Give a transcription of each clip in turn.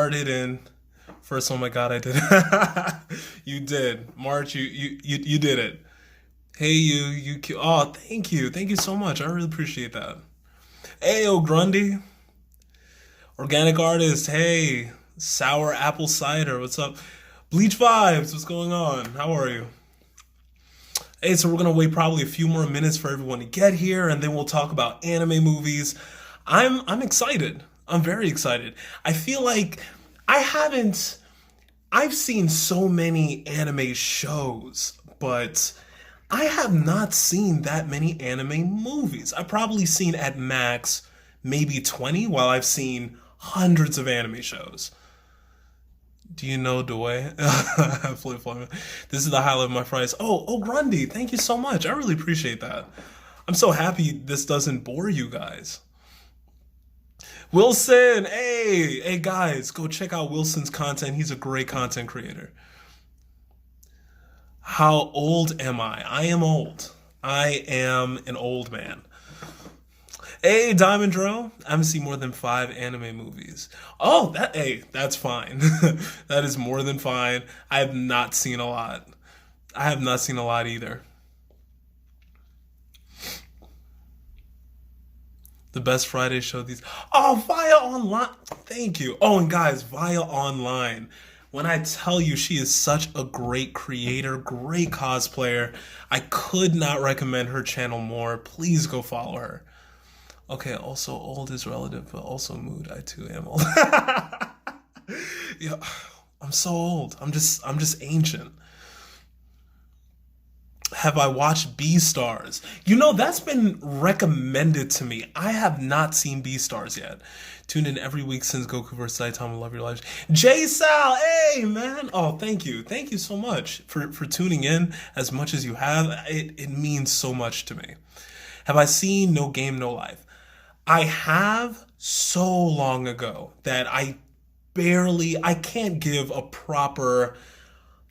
Started in first. Oh my God, I did. You did, March. You did it. Hey, Oh, thank you so much. I really appreciate that. Hey, oh Grundy, organic artist. Hey, sour apple cider. What's up? Bleach vibes. What's going on? How are you? Hey, so we're gonna wait probably a few more minutes for everyone to get here, and then we'll talk about anime movies. I'm excited. I'm very excited. I feel like I haven't. I've seen so many anime shows, but I have not seen that many anime movies. I've probably seen at max maybe 20, while I've seen hundreds of anime shows. Do you know the way? Flip flop. This is the highlight of my Fridays. Oh, Grundy, thank you so much. I really appreciate that. I'm so happy this doesn't bore you guys. Wilson, hey guys, go check out Wilson's content. He's a great content creator. How old am I? I am old. I am an old man. Hey, Diamond Dro, I haven't seen more than 5 anime movies. Oh, that's fine. That is more than fine. I have not seen a lot. I have not seen a lot either. The best Friday show these. Oh, Via Online. Thank you. Oh, and guys, Via Online. When I tell you she is such a great creator, great cosplayer, I could not recommend her channel more. Please go follow her. Okay, also old is relative, but also mood. I too am old. Yeah, I'm so old. I'm just ancient. Have I watched Beastars? That's been recommended to me. I have not seen Beastars yet. Tuned in every week since Goku vs. Saitama. Love your lives. J Sal, hey man. Oh, thank you. Thank you so much for tuning in as much as you have. It means so much to me. Have I seen No Game, No Life? I have so long ago that I can't give a proper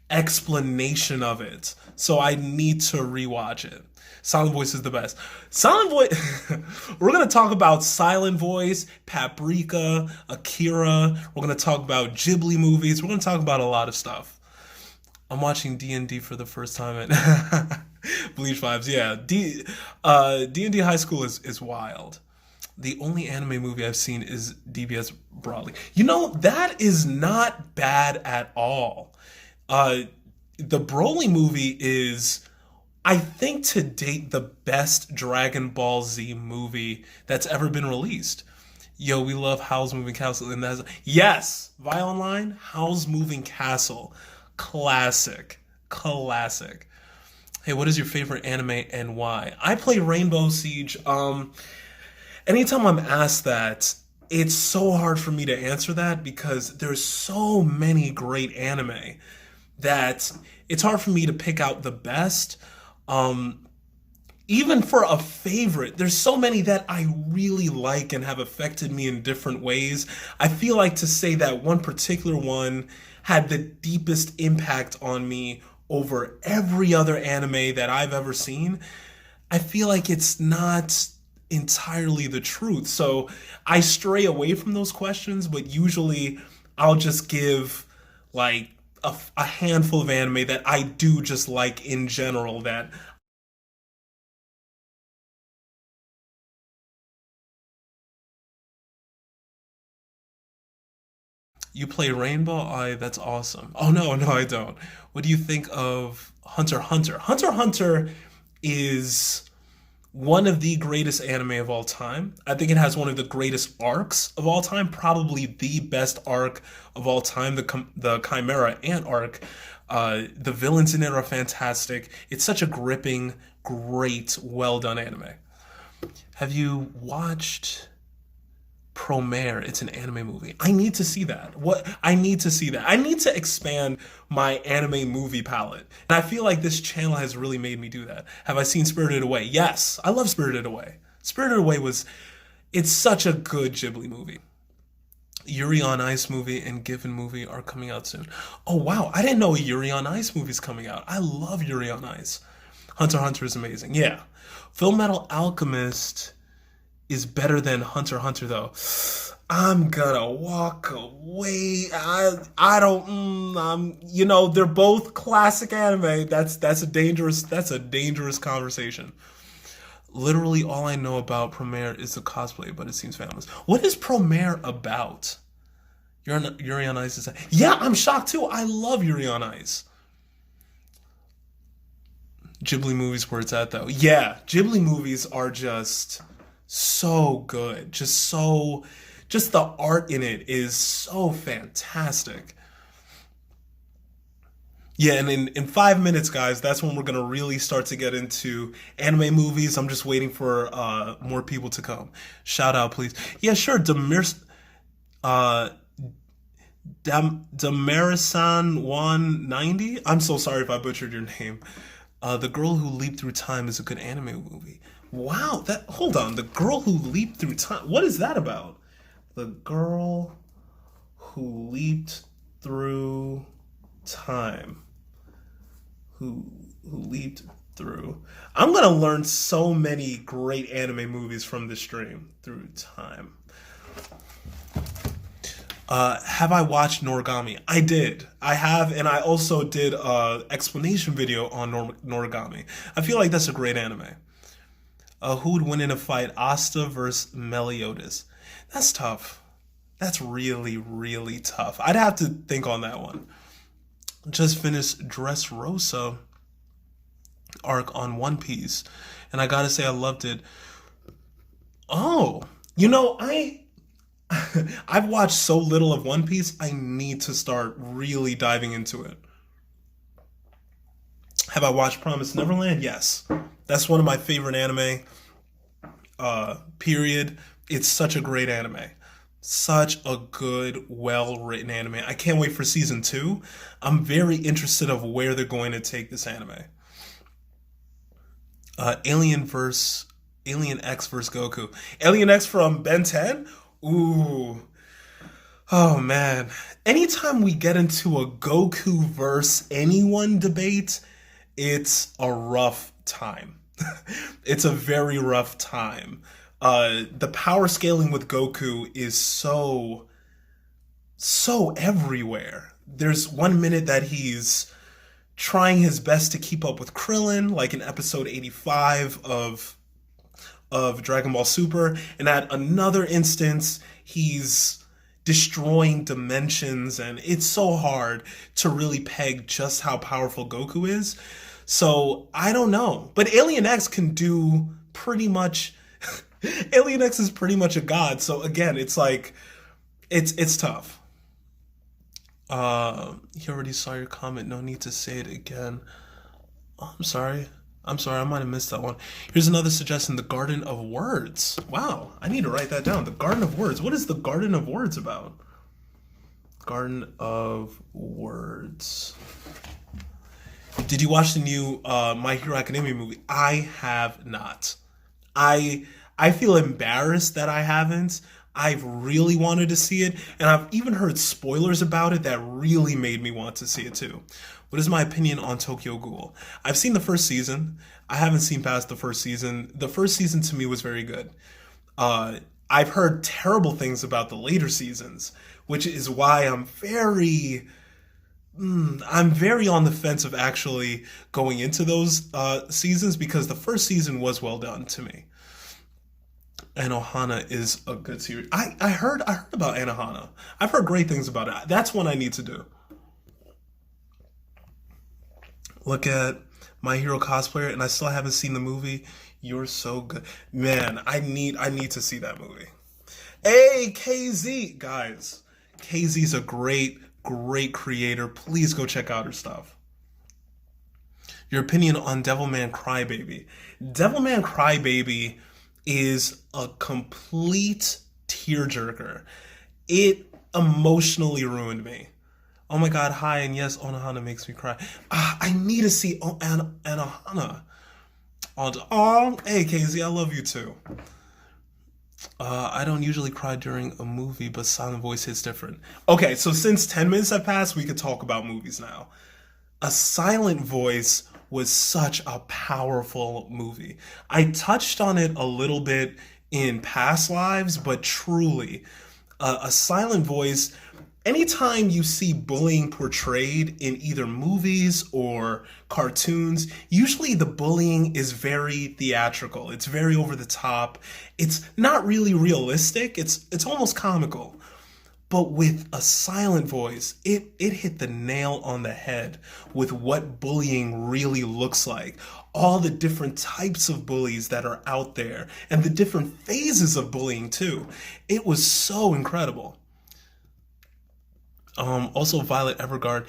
explanation of it. So I need to rewatch it. Silent Voice is the best. Silent Voice. We're gonna talk about Silent Voice, Paprika, Akira. We're gonna talk about Ghibli movies. We're gonna talk about a lot of stuff. I'm watching D&D for the first time at Bleach Vibes. Yeah, D&D High School is wild. The only anime movie I've seen is DBS Broadly. That is not bad at all. The Broly movie is, I think, to date, the best Dragon Ball Z movie that's ever been released. Yo, we love Howl's Moving Castle, and yes, Vi Online, Howl's Moving Castle, classic. Hey, what is your favorite anime and why? I play Rainbow Siege. Anytime I'm asked that, it's so hard for me to answer that because there's so many great anime that it's hard for me to pick out the best. Even for a favorite, there's so many that I really like and have affected me in different ways. I feel like to say that one particular one had the deepest impact on me over every other anime that I've ever seen, I feel like it's not entirely the truth. So I stray away from those questions, but usually I'll just give like a handful of anime that I do just like in general that you play Rainbow. That's awesome. Oh no, I don't. What do you think of Hunter x Hunter? Hunter x Hunter is one of the greatest anime of all time. I think it has one of the greatest arcs of all time, probably the best arc of all time, the Chimera Ant arc. The villains in it are fantastic. It's such a gripping, great, well done anime. Have you watched Promare? It's an anime movie. I need to see that. What I need to see that. I need to expand my anime movie palette. And I feel like this channel has really made me do that. Have I seen Spirited Away? Yes. I love Spirited Away. Spirited Away it's such a good Ghibli movie. Yuri on Ice movie and Given movie are coming out soon. Oh wow, I didn't know a Yuri on Ice movie's coming out. I love Yuri on Ice. Hunter x Hunter is amazing. Yeah. Full Metal Alchemist is better than Hunter x Hunter though. I'm gonna walk away. I don't. They're both classic anime. That's a dangerous conversation. Literally, all I know about Promare is the cosplay, but it seems famous. What is Promare about? Yuri on Ice is. Yeah, I'm shocked too. I love Yuri on Ice. Ghibli movies where it's at though. Yeah, Ghibli movies are just so good. Just the art in it is so fantastic. Yeah, and in 5 minutes, guys, that's when we're gonna really start to get into anime movies. I'm just waiting for more people to come. Shout out, please. Yeah, sure. Uh, Damarisan 190. I'm so sorry if I butchered your name. The Girl Who Leaped Through Time is a good anime movie. Wow, that hold on. The Girl Who Leaped Through Time. What is that about? The Girl Who Leaped Through Time. Who leaped through. I'm gonna learn so many great anime movies from this stream through time. Have I watched Noragami? I did. I have, and I also did a explanation video on Noragami. I feel like that's a great anime. Who would win in a fight, Asta versus Meliodas? That's tough. That's really, really tough. I'd have to think on that one. Just finished Dressrosa arc on One Piece, and I gotta say I loved it. Oh, I've watched so little of One Piece. I need to start really diving into it. Have I watched Promised Neverland? Yes, that's one of my favorite anime. Period. It's such a great anime. Such a good, well-written anime. I can't wait for season 2. I'm very interested of where they're going to take this anime. Alien X versus Goku. Alien X from Ben 10? Ooh. Oh man. Anytime we get into a Goku versus anyone debate, it's a rough time. It's a very rough time. The power scaling with Goku is so everywhere. There's 1 minute that he's trying his best to keep up with Krillin, like in episode 85 of Dragon Ball Super, and at another instance, he's destroying dimensions, and it's so hard to really peg just how powerful Goku is. So I don't know, but Alien X can do pretty much. Alien X is pretty much a god. So again, it's like it's tough. You already saw your comment. No need to say it again. Oh, I'm sorry. I might have missed that one. Here's another suggestion: the Garden of Words. Wow, I need to write that down. The Garden of Words. What is the Garden of Words about? Garden of Words. Did you watch the new My Hero Academia movie? I have not. I feel embarrassed that I haven't. I've really wanted to see it, and I've even heard spoilers about it that really made me want to see it too. What is my opinion on Tokyo Ghoul? I've seen the first season. I haven't seen past the first season. The first season to me was very good. I've heard terrible things about the later seasons, which is why I'm very on the fence of actually going into those seasons, because the first season was well done to me. Anohana is a good series. I heard about Anohana. I've heard great things about it. That's one I need to do. Look at My Hero Cosplayer, and I still haven't seen the movie. You're so good. Man, I need to see that movie. Hey, KZ! Guys, KZ's a great creator. Please go check out her stuff. Your opinion on Devilman Crybaby. Devilman Crybaby is a complete tearjerker. It emotionally ruined me. Oh my god, hi, and yes, Onohana makes me cry. I need to see Anohana. Oh, hey, KZ, I love you too. I don't usually cry during a movie, but silent voice hits different. Okay, so since 10 minutes have passed, we could talk about movies now. A Silent Voice was such a powerful movie. I touched on it a little bit in past lives, but truly, A silent voice, anytime you see bullying portrayed in either movies or cartoons, usually the bullying is very theatrical. It's very over the top. It's not really realistic. It's almost comical. But with a silent voice, it hit the nail on the head with what bullying really looks like. All the different types of bullies that are out there and the different phases of bullying too. It was so incredible. Also Violet Evergarden.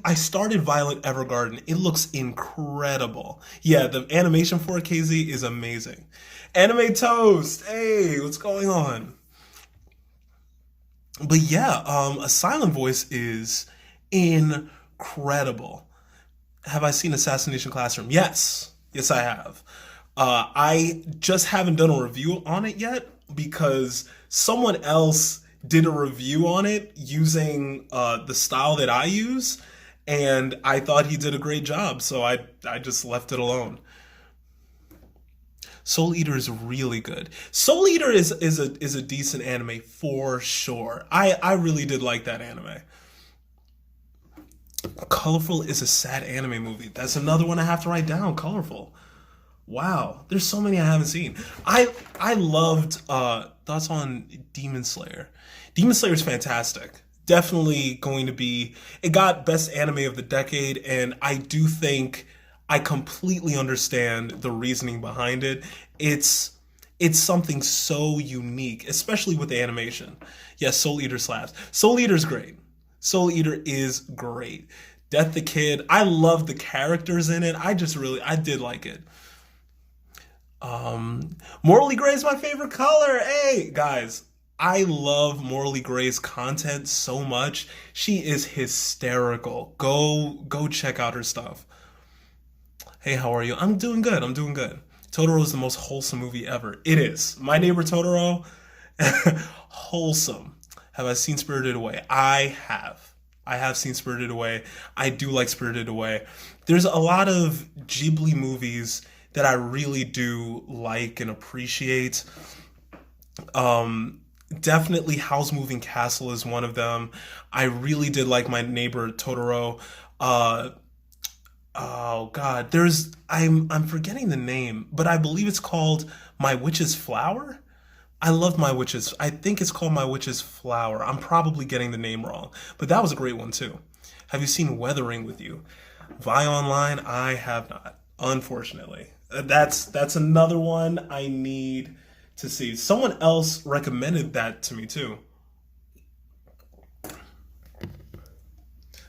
I started Violet Evergarden. It looks incredible. Yeah, the animation for it, KZ, is amazing. Anime Toast. Hey, what's going on? But yeah, a silent voice is incredible. Have I seen Assassination Classroom? Yes. Yes, I have. I just haven't done a review on it yet because someone else did a review on it using the style that I use, and I thought he did a great job, so I just left it alone. Soul Eater is really good. Soul Eater is a decent anime for sure. I really did like that anime. Colorful is a sad anime movie. That's another one I have to write down. Colorful. Wow, there's so many I haven't seen. I loved thoughts on Demon Slayer. Demon Slayer is fantastic. Definitely going to be. It got best anime of the decade, and I do think I completely understand the reasoning behind it. It's something so unique, especially with the animation. Yes, Soul Eater slaps. Soul Eater's great. Soul Eater is great. Death the Kid. I love the characters in it. I did like it. Morally Gray is my favorite color. Hey, guys, I love Morally Gray's content so much. She is hysterical. Go check out her stuff. Hey, how are you? I'm doing good. I'm doing good. Totoro is the most wholesome movie ever. It is. My Neighbor Totoro, wholesome. Have I seen Spirited Away? I have. I have seen Spirited Away. I do like Spirited Away. There's a lot of Ghibli movies that I really do like and appreciate. Definitely Howl's Moving Castle is one of them. I really did like My Neighbor Totoro. Uh, oh God, I'm forgetting the name, but I believe it's called My Witch's Flower. I love My Witch's. I think it's called My Witch's Flower. I'm probably getting the name wrong, but that was a great one too. Have you seen Weathering with You? Vi Online, I have not, unfortunately. That's another one I need to see. Someone else recommended that to me too.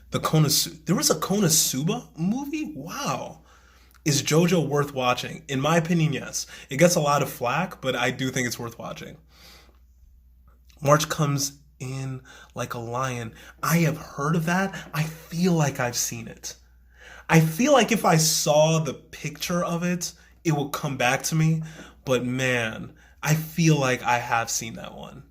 There was a Konosuba movie? Wow. Is JoJo worth watching? In my opinion, yes. It gets a lot of flack, but I do think it's worth watching. March comes in like a lion. I have heard of that. I feel like I've seen it. I feel like if I saw the picture of it, it will come back to me. But man, I feel like I have seen that one.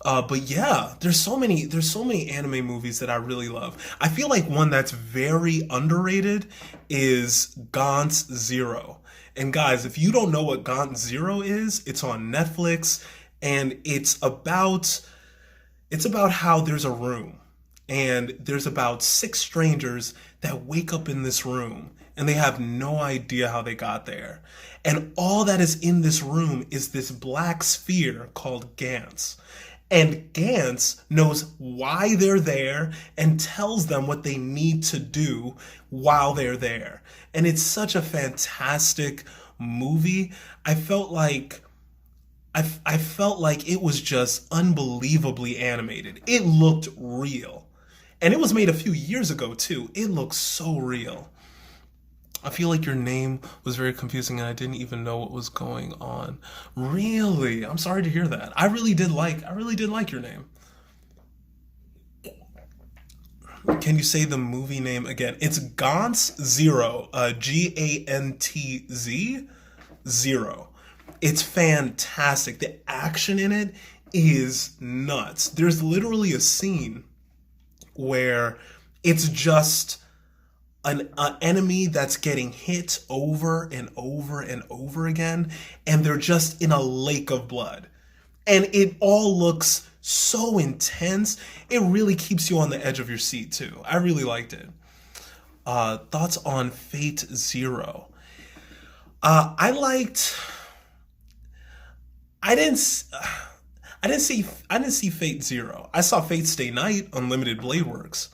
But yeah, there's so many anime movies that I really love. I feel like one that's very underrated is Gaunt's Zero. And guys, if you don't know what Gaunt Zero is, it's on Netflix, and it's about how there's a room, and there's about six strangers that wake up in this room, and they have no idea how they got there. And all that is in this room is this black sphere called Gantz. And Gantz knows why they're there and tells them what they need to do while they're there. And it's such a fantastic movie. I felt like it was just unbelievably animated. It looked real. And it was made a few years ago too. It looks so real. I feel like your name was very confusing and I didn't even know what was going on. Really? I'm sorry to hear that. I really did like your name. Can you say the movie name again? It's Gantz Zero, Gantz Zero. It's fantastic. The action in it is nuts. There's literally a scene where it's just an enemy that's getting hit over and over and over again, and they're just in a lake of blood. And it all looks so intense. It really keeps you on the edge of your seat too. I really liked it. Thoughts on Fate Zero? I liked. I didn't. I didn't see Fate Zero. I saw Fate Stay Night, Unlimited Blade Works.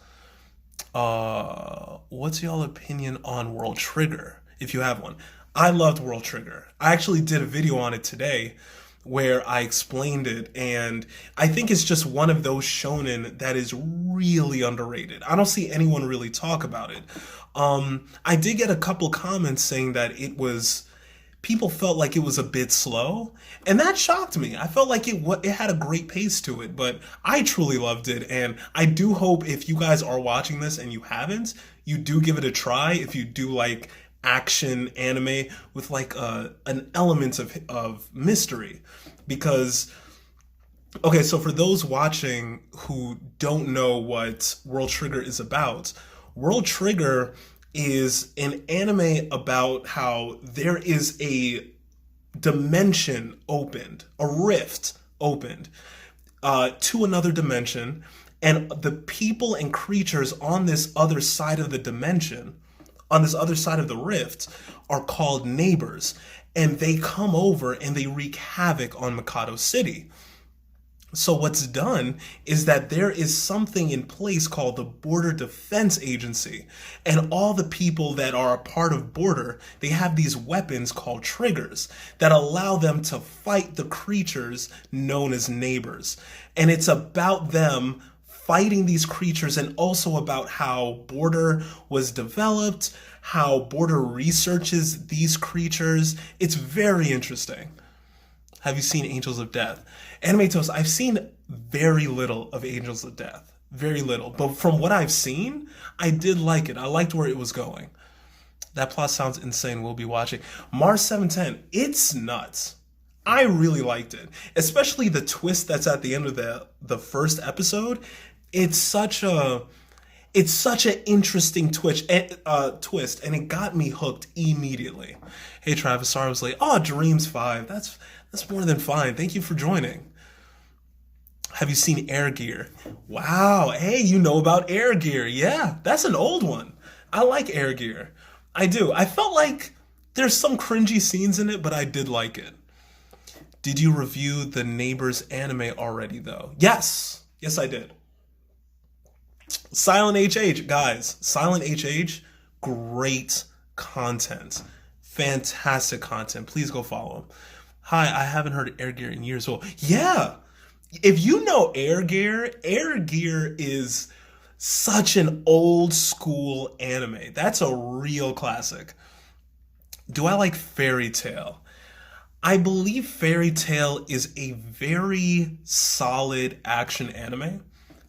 What's y'all opinion on World Trigger, if you have one? I loved World Trigger. I actually did a video on it today where I explained it, and I think it's just one of those shonen that is really underrated. I don't see anyone really talk about it. I did get a couple comments saying that people felt like it was a bit slow, and that shocked me. I felt like it had a great pace to it, but I truly loved it, and I do hope if you guys are watching this and you haven't, you do give it a try if you do like action anime with like an element of mystery. Because okay, so for those watching who don't know what World Trigger is about, World Trigger is an anime about how there is a dimension opened, a rift opened to another dimension, and the people and creatures on this other side of the dimension, on this other side of the rift, are called neighbors, and they come over and they wreak havoc on Mikado City. So what's done is that there is something in place called the Border Defense Agency, and all the people that are a part of Border, they have these weapons called triggers that allow them to fight the creatures known as neighbors. And it's about them fighting these creatures, and also about how Border was developed, how Border researches these creatures. It's very interesting. Have you seen Angels of Death? Anime Toast, I've seen very little of Angels of Death. Very little. But from what I've seen, I did like it. I liked where it was going. That plot sounds insane. We'll be watching. Mars 710, it's nuts. I really liked it. Especially the twist that's at the end of the first episode. It's such an interesting twist, and it got me hooked immediately. Hey Travis, sorry I was late. Oh, Dreams 5. That's more than fine. Thank you for joining. Have you seen Air Gear? Wow. Hey, you know about Air Gear. Yeah, that's an old one. I like Air Gear. I do. I felt like there's some cringy scenes in it, but I did like it. Did you review the Neighbors anime already, though? Yes. Yes, I did. Silent HH, guys. Silent HH, great content. Fantastic content. Please go follow him. Hi, I haven't heard Air Gear in years. Well, yeah. If you know Air Gear is such an old school anime. That's a real classic. Do I like Fairy Tail? I believe Fairy Tail is a very solid action anime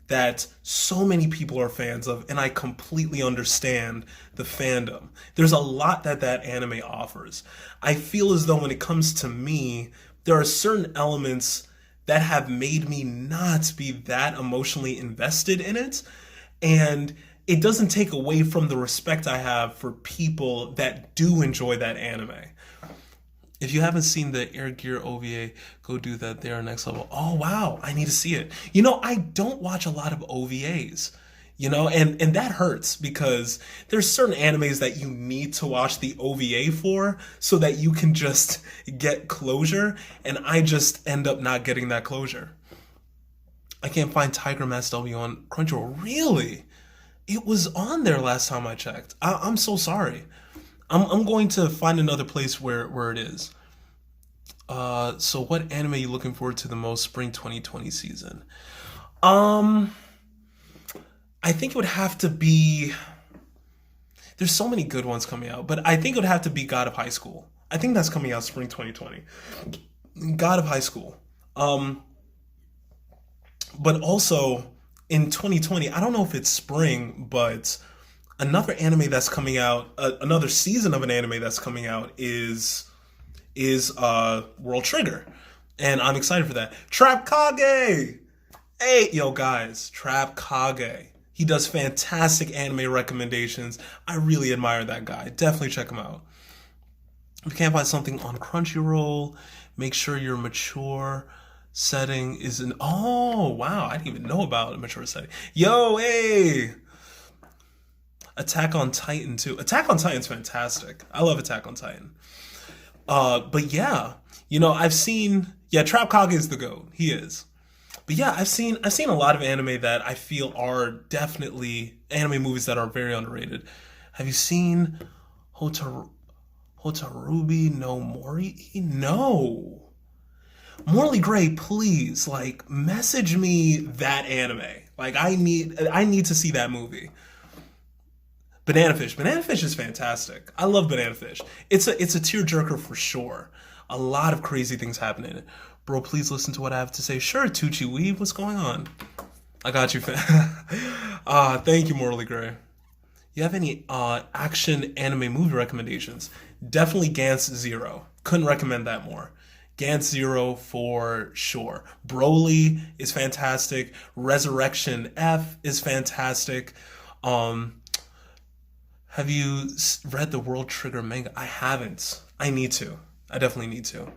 that so many people are fans of, and I completely understand the fandom. There's a lot that anime offers. I feel as though when it comes to me, there are certain elements that have made me not be that emotionally invested in it, and it doesn't take away from the respect I have for people that do enjoy that anime. If you haven't seen the Air Gear OVA, go do that. They are next level. Oh, wow. I need to see it. You know, I don't watch a lot of OVAs, you know, and that hurts because there's certain animes that you need to watch the OVA for so that you can just get closure. And I just end up not getting that closure. I can't find Tiger Mask W on Crunchyroll. Really? It was on there last time I checked. I'm so sorry. I'm going to find another place where it is. So what anime are you looking forward to the most spring 2020 season? I think it would have to be, there's so many good ones coming out, but I think it would have to be God of High School. I think that's coming out spring 2020. God of High School. But also in 2020, I don't know if it's spring, but another anime that's coming out, another season of an anime that's coming out is World Trigger, and I'm excited for that. Trap Kage, hey yo guys, Trap Kage. He does fantastic anime recommendations. I really admire that guy. Definitely check him out. If you can't find something on Crunchyroll, make sure you're mature. setting is an oh wow, I didn't even know about a mature setting. Yo, hey, Attack on Titan too. Attack on Titan's fantastic. I love Attack on Titan. But yeah, I've seen yeah, Trap Kage is the GOAT. He is. But yeah, I've seen a lot of anime that I feel are definitely anime movies that are very underrated. Have you seen Hotaru Hotarubi no Mori? No. Morley Gray, please, like, message me that anime. Like, I need to see that movie. Banana Fish. Banana Fish is fantastic. I love Banana Fish. It's a tearjerker for sure. A lot of crazy things happen in it. Bro, please listen to what I have to say. Sure, Tucci Weave, what's going on? I got you, fam. Thank you, Morley Gray. You have any action anime movie recommendations? Definitely Gantz Zero. Couldn't recommend that more. Gantz Zero for sure. Broly is fantastic. Resurrection F is fantastic. Um, have you read the World Trigger manga? I haven't. I need to. I definitely need to.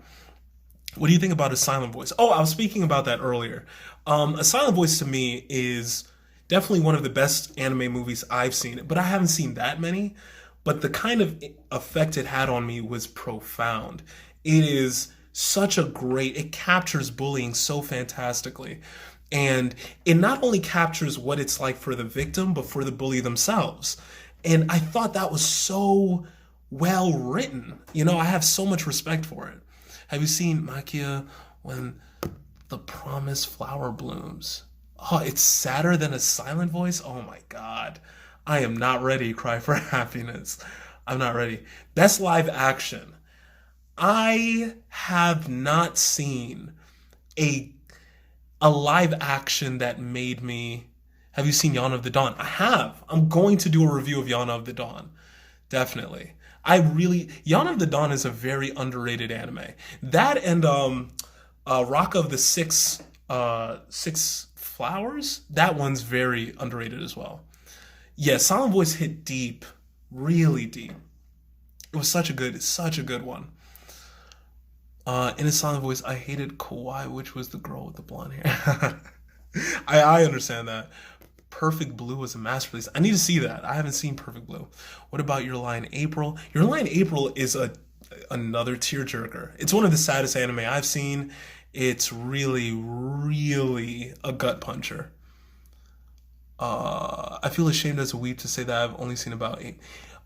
What do you think about A Silent Voice? Oh, I was speaking about that earlier. A Silent Voice to me is definitely one of the best anime movies I've seen, but I haven't seen that many. But the kind of effect it had on me was profound. It is it captures bullying so fantastically. And it not only captures what it's like for the victim, but for the bully themselves. And I thought that was so well written. I have so much respect for it. Have you seen Makia when the promised flower blooms? Oh, it's sadder than A Silent Voice? Oh my God. I am not ready to cry for happiness. I'm not ready. Best live action. I have not seen a live action that made me. Have you seen Yana of the Dawn? I have. I'm going to do a review of Yana of the Dawn. Definitely. Yana of the Dawn is a very underrated anime. That and Rock of the Six Flowers. That one's very underrated as well. Yeah, Silent Voice hit deep, really deep. It was such a good one. In A Silent Voice, I hated Kawaii, which was the girl with the blonde hair. I understand that. Perfect Blue was a masterpiece. I need to see that. I haven't seen Perfect Blue. What about Your Lie in April? Your Lie in April is another tearjerker. It's one of the saddest anime I've seen. It's really, really a gut puncher. I feel ashamed as a weep to say that I've only seen about 8.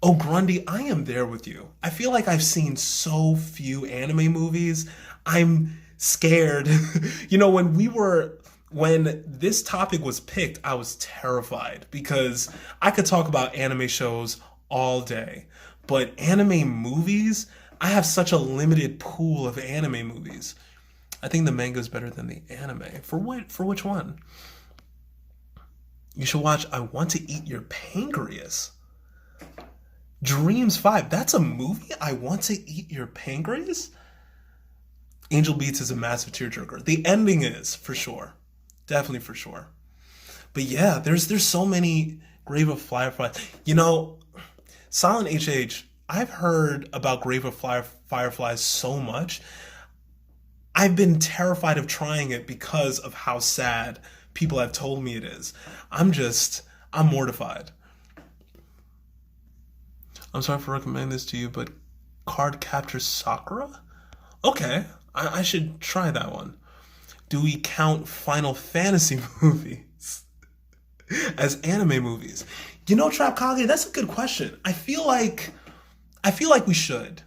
Oh, Grundy, I am there with you. I feel like I've seen so few anime movies. I'm scared. When this topic was picked, I was terrified because I could talk about anime shows all day. But anime movies, I have such a limited pool of anime movies. I think the manga is better than the anime. For what? For which one? You should watch I Want to Eat Your Pancreas. Dreams 5. That's a movie? I Want to Eat Your Pancreas? Angel Beats is a massive tearjerker. The ending is, for sure. Definitely for sure. But yeah, there's so many Grave of Fireflies. Silent HH, I've heard about Grave of Fireflies so much. I've been terrified of trying it because of how sad people have told me it is. I'm mortified. I'm sorry for recommending this to you, but Card Capture Sakura? Okay, I should try that one. Do we count Final Fantasy movies as anime movies? Trap Kage, that's a good question. I feel like we should.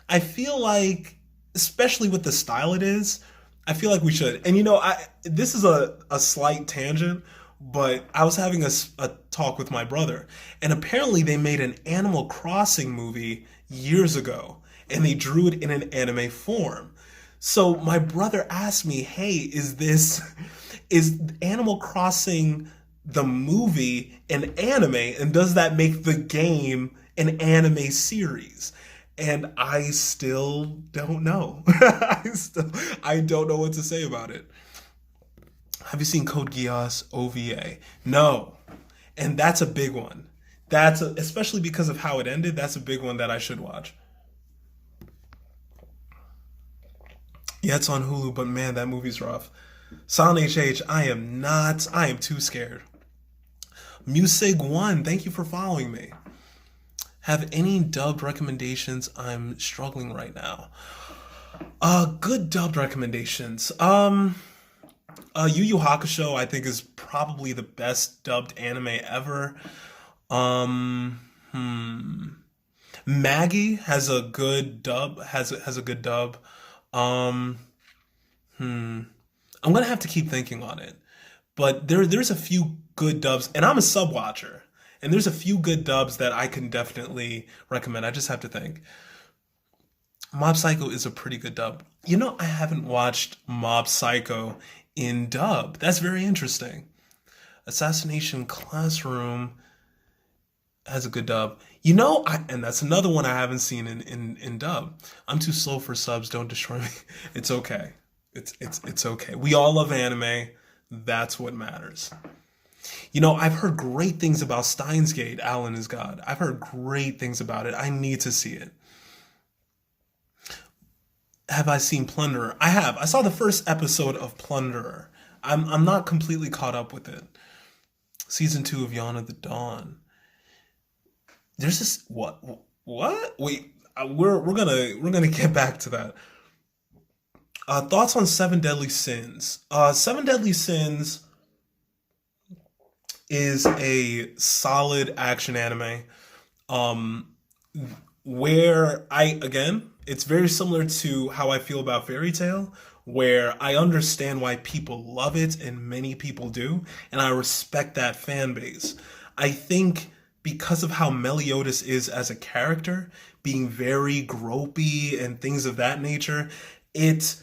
I feel like, especially with the style it is, I feel like we should. And this is a slight tangent, but I was having a talk with my brother, and apparently they made an Animal Crossing movie years ago, and they drew it in an anime form. So my brother asked me, hey, is Animal Crossing the movie an anime, and does that make the game an anime series? And I still don't know. I don't know what to say about it. Have you seen Code Geass OVA? No. And that's a big one. Especially because of how it ended, that's a big one that I should watch. Yeah, it's on Hulu, but man, that movie's rough. Silent HH, I am not. I am too scared. Musig1, thank you for following me. Have any dubbed recommendations? I'm struggling right now. Good dubbed recommendations. Yu Yu Hakusho, I think, is probably the best dubbed anime ever. Um, hmm. Maggie has a good dub. Has a good dub. Um, hmm. I'm gonna have to keep thinking on it. But there's a few good dubs, and I'm a sub watcher, and there's a few good dubs that I can definitely recommend. I just have to think. Mob Psycho is a pretty good dub. You know, I haven't watched Mob Psycho in dub. That's very interesting. Assassination Classroom has a good dub. You know, and that's another one I haven't seen in dub. I'm too slow for subs. Don't destroy me. It's okay. It's okay. We all love anime. That's what matters. You know, I've heard great things about Steins Gate, Alan is God. I've heard great things about it. I need to see it. Have I seen Plunderer? I have. I saw the first episode of Plunderer. I'm not completely caught up with it. Season 2 of Yawn of the Dawn. There's this what? Wait, we're gonna get back to that. Thoughts on Seven Deadly Sins? Seven Deadly Sins is a solid action anime. Um, where I again, it's very similar to how I feel about Fairy Tail, where I understand why people love it and many people do, and I respect that fan base. I think because of how Meliodas is as a character, being very gropey and things of that nature, it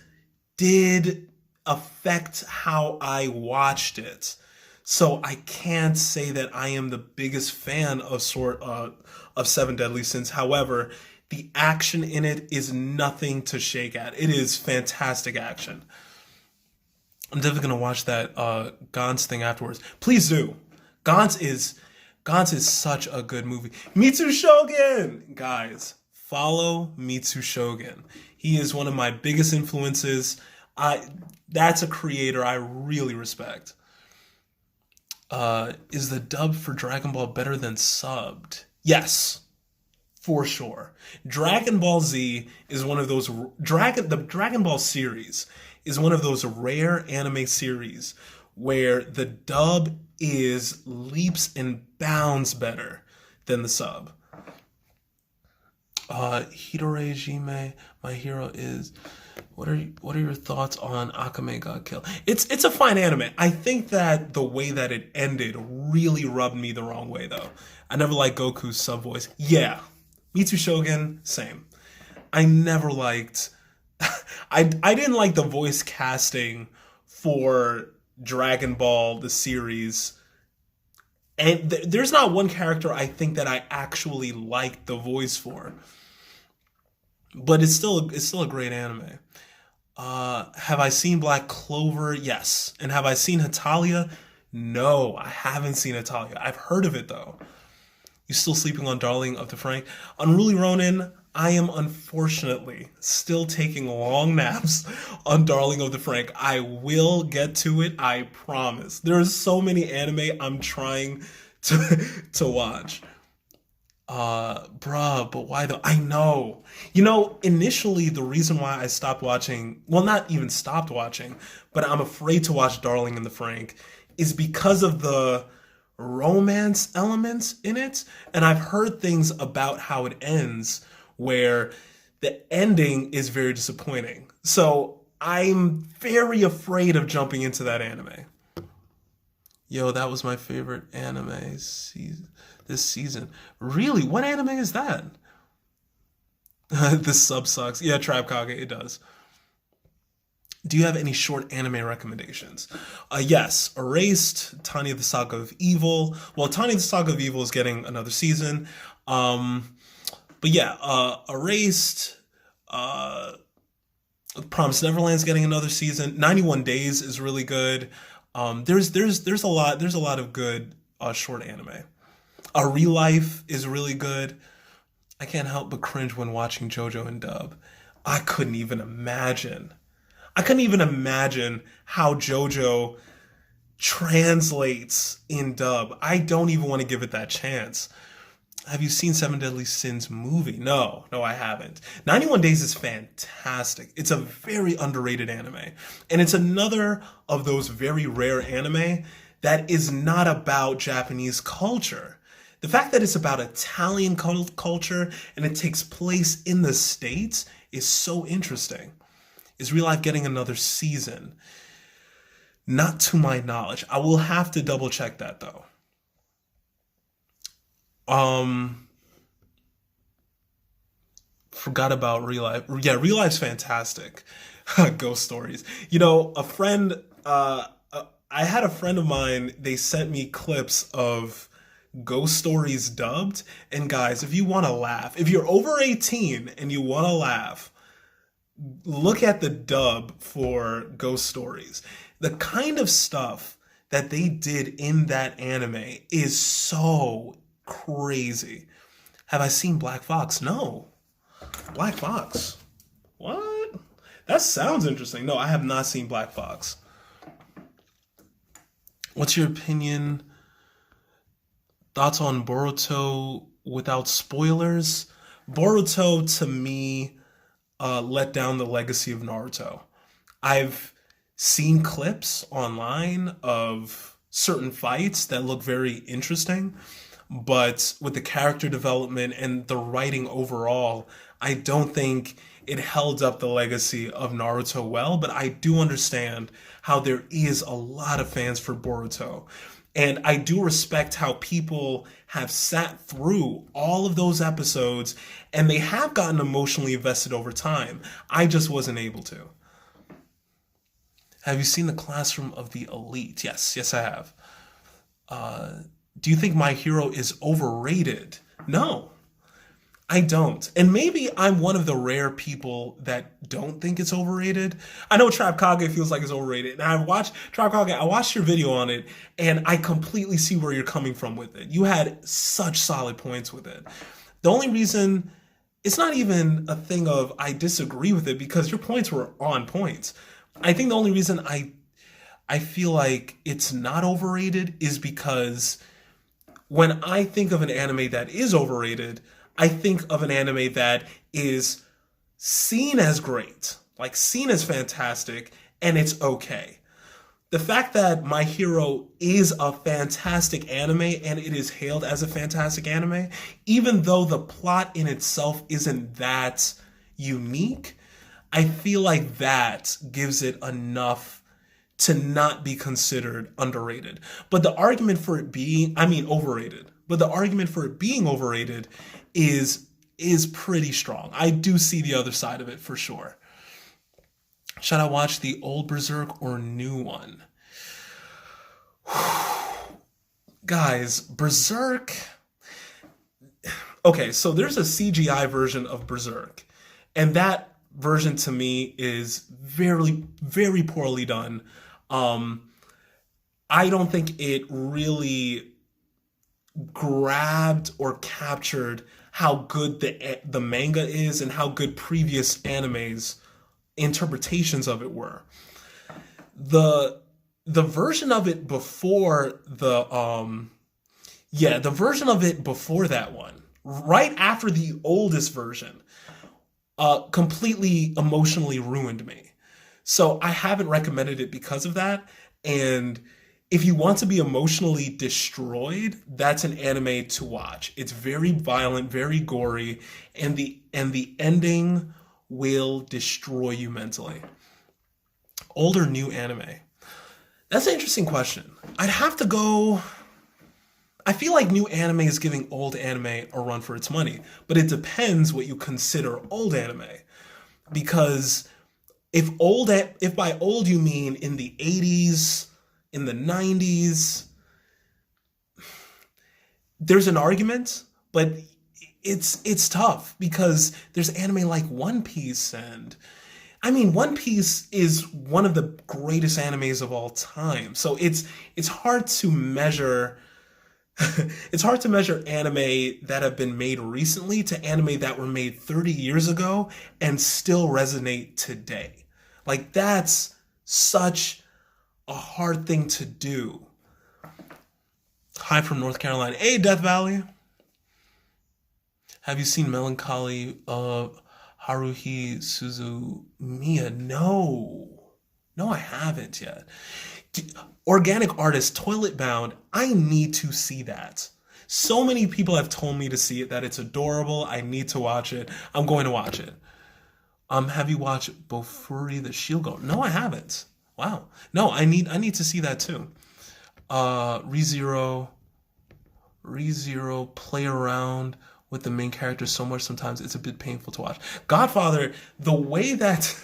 did affect how I watched it. So I can't say that I am the biggest fan of Seven Deadly Sins. However, the action in it is nothing to shake at. It is fantastic action. I'm definitely gonna watch that Gantz thing afterwards. Please do. Gantz is Gantz is such a good movie. Mitsu Shogun, guys, follow Mitsu Shogun. He is one of my biggest influences. That's a creator I really respect. Is the dub for Dragon Ball better than subbed? Yes, for sure. Dragon Ball Z is one of those the Dragon Ball series is one of those rare anime series where the dub is leaps and bounds better than the sub. Hidore Jime, my hero is. What are your thoughts on Akame got killed? It's a fine anime. I think that the way that it ended really rubbed me the wrong way though. I never liked Goku's sub voice. Yeah, Mitsu Shogun, same. I never liked. I didn't like the voice casting for Dragon Ball the series, and there's not one character I think that I actually liked the voice for. But it's still a great anime. Have I seen Black Clover? Yes. And have I seen Hatalia? No, I haven't seen Hatalia. I've heard of it though. You still sleeping on Darling of the Frank? Unruly Ronin, I am unfortunately still taking long naps on Darling of the Frank. I will get to it, I promise. There are so many anime I'm trying to watch. But why though? I know. You know, initially the reason why I stopped watching, well, not even stopped watching, but I'm afraid to watch Darling in the Frank is because of the romance elements in it. And I've heard things about how it ends where the ending is very disappointing. So I'm very afraid of jumping into that anime. Yo, that was my favorite anime season this season. Really? What anime is that? This sub sucks. Yeah, Tribe Kage, it does. Do you have any short anime recommendations? Yes, Erased, Tanya the Saga of Evil. Well, Tanya the Saga of Evil is getting another season. But yeah, Erased, Promised Neverland's getting another season. 91 Days is really good. There's a lot of good short anime. Real Life is really good. I can't help but cringe when watching JoJo in dub. I couldn't even imagine. I couldn't even imagine how JoJo translates in dub. I don't even want to give it that chance. Have you seen Seven Deadly Sins movie? No, I haven't. 91 Days is fantastic. It's a very underrated anime. And it's another of those very rare anime that is not about Japanese culture. The fact that it's about Italian culture and it takes place in the States is so interesting. Is Real Life getting another season? Not to my knowledge. I will have to double check that though. Um, Forgot about Real Life. Yeah, Real Life's fantastic. Ghost stories. You know, I had a friend of mine, they sent me clips of Ghost Stories dubbed. And guys, if you want to laugh, if you're over 18 and you want to laugh, look at the dub for Ghost Stories. The kind of stuff that they did in that anime is so crazy. Have I seen Black Fox? No. Black Fox. What? That sounds interesting. No, I have not seen Black Fox. What's your opinion? Thoughts on Boruto without spoilers? Boruto, to me, let down the legacy of Naruto. I've seen clips online of certain fights that look very interesting, but with the character development and the writing overall, I don't think it held up the legacy of Naruto well, but I do understand how there is a lot of fans for Boruto. And I do respect how people have sat through all of those episodes and they have gotten emotionally invested over time. I just wasn't able to. Have you seen The Classroom of the Elite? Yes, I have. Do you think My Hero is overrated? No, I don't. And maybe I'm one of the rare people that don't think it's overrated. I know Trap Kage feels like it's overrated. And I watched Trap Kage, I watched your video on it, and I completely see where you're coming from with it. You had such solid points with it. The only reason, it's not even a thing of I disagree with it because your points were on point. I think the only reason I feel like it's not overrated is because when I think of an anime that is overrated, I think of an anime that is seen as great, like seen as fantastic, and it's okay. The fact that My Hero is a fantastic anime and it is hailed as a fantastic anime, even though the plot in itself isn't that unique, I feel like that gives it enough to not be considered underrated. But the argument for it being, overrated. But the argument for it being overrated is pretty strong. I do see the other side of it for sure. Should I watch the old Berserk or new one? Guys, Berserk. Okay, so there's a CGI version of Berserk, and that version to me is very, very poorly done. I don't think it really grabbed or captured how good the manga is and how good previous animes interpretations of it were. The version of it before the version of it before that one, right after the oldest version, completely emotionally ruined me. So I haven't recommended it because of that. And if you want to be emotionally destroyed, that's an anime to watch. It's very violent, very gory, and the ending will destroy you mentally. Old or new anime? That's an interesting question. I'd have to go. I feel like new anime is giving old anime a run for its money, but it depends what you consider old anime. Because if by old you mean in the 80s, in the 90s, there's an argument, but it's tough because there's anime like One Piece, and One Piece is one of the greatest animes of all time. So it's hard to measure it's hard to measure anime that have been made recently to anime that were made 30 years ago and still resonate today. Like, that's such a hard thing to do. Hi from North Carolina. Hey, Death Valley. Have you seen Melancholy of Haruhi Suzumiya? No. No, I haven't yet. Organic Artist, Toilet Bound. I need to see that. So many people have told me to see it, that it's adorable. I need to watch it. I'm going to watch it. Have you watched Bofuri the Shield Girl? No, I haven't. Wow. No, I need to see that too. ReZero, play around with the main character so much sometimes it's a bit painful to watch. Godfather, the way that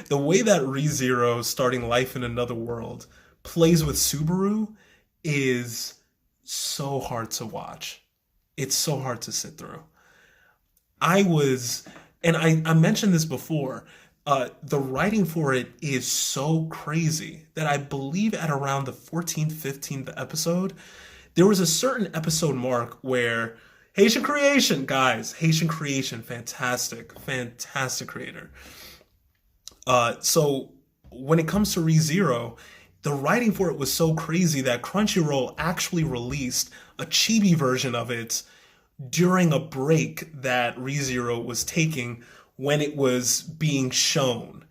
ReZero starting life in another world plays with Subaru is so hard to watch. It's so hard to sit through. I was, and I mentioned this before. The writing for it is so crazy that I believe at around the 14th, 15th episode, there was a certain episode mark where Haitian Creation, guys, Haitian Creation, fantastic, fantastic creator. So when it comes to ReZero, the writing for it was so crazy that Crunchyroll actually released a chibi version of it during a break that ReZero was taking when it was being shown.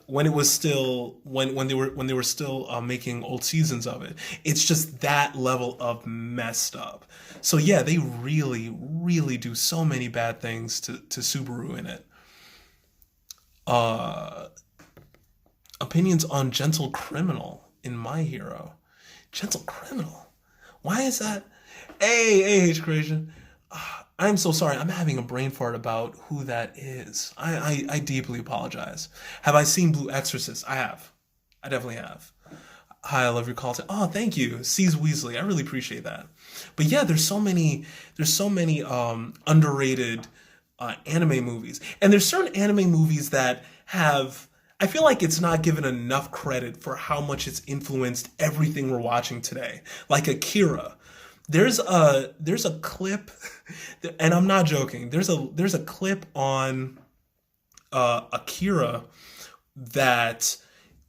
When it was still when they were still making old seasons of it. It's just that level of messed up. So yeah, they really, really do so many bad things to Subaru in it. Uh, Opinions on Gentle Criminal in My Hero. Gentle Criminal. Why is that? Hey, H Creation. I'm so sorry. I'm having a brain fart about who that is. I deeply apologize. Have I seen Blue Exorcist? I have. I definitely have. Hi, I love your call. Oh, thank you, C's Weasley. I really appreciate that. But yeah, there's so many underrated anime movies, and there's certain anime movies that have. I feel like it's not given enough credit for how much it's influenced everything we're watching today. Like Akira. There's a clip, and I'm not joking. There's a clip on Akira that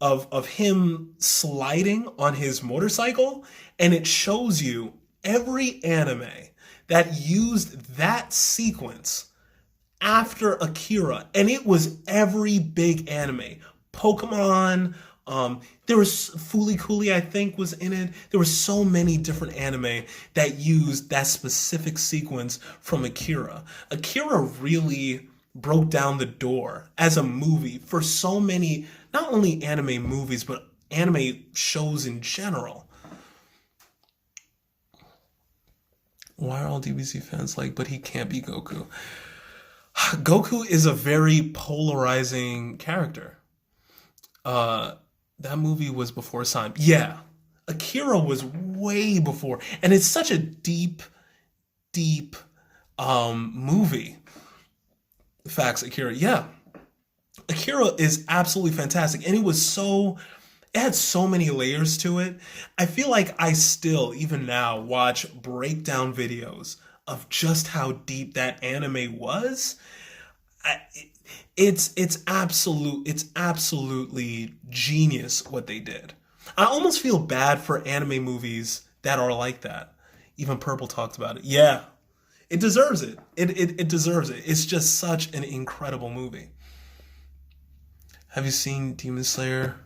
of him sliding on his motorcycle, and it shows you every anime that used that sequence after Akira, and it was every big anime. Pokemon, there was Fooly Cooly, I think, was in it. There were so many different anime that used that specific sequence from Akira. Akira really broke down the door as a movie for so many, not only anime movies, but anime shows in general. Why are all DBZ fans like, but he can't be Goku? Goku is a very polarizing character. Uh, that movie was before its time. Yeah, Akira was way before, and it's such a deep, deep movie. Facts, Akira. Yeah, Akira is absolutely fantastic, and it had so many layers to it. I feel like I still, even now, watch breakdown videos of just how deep that anime was. I, it's absolutely genius what they did. I almost feel bad for anime movies that are like that. Even Purple talked about it. Yeah, it deserves it. It deserves it. It's just such an incredible movie. Have you seen Demon Slayer?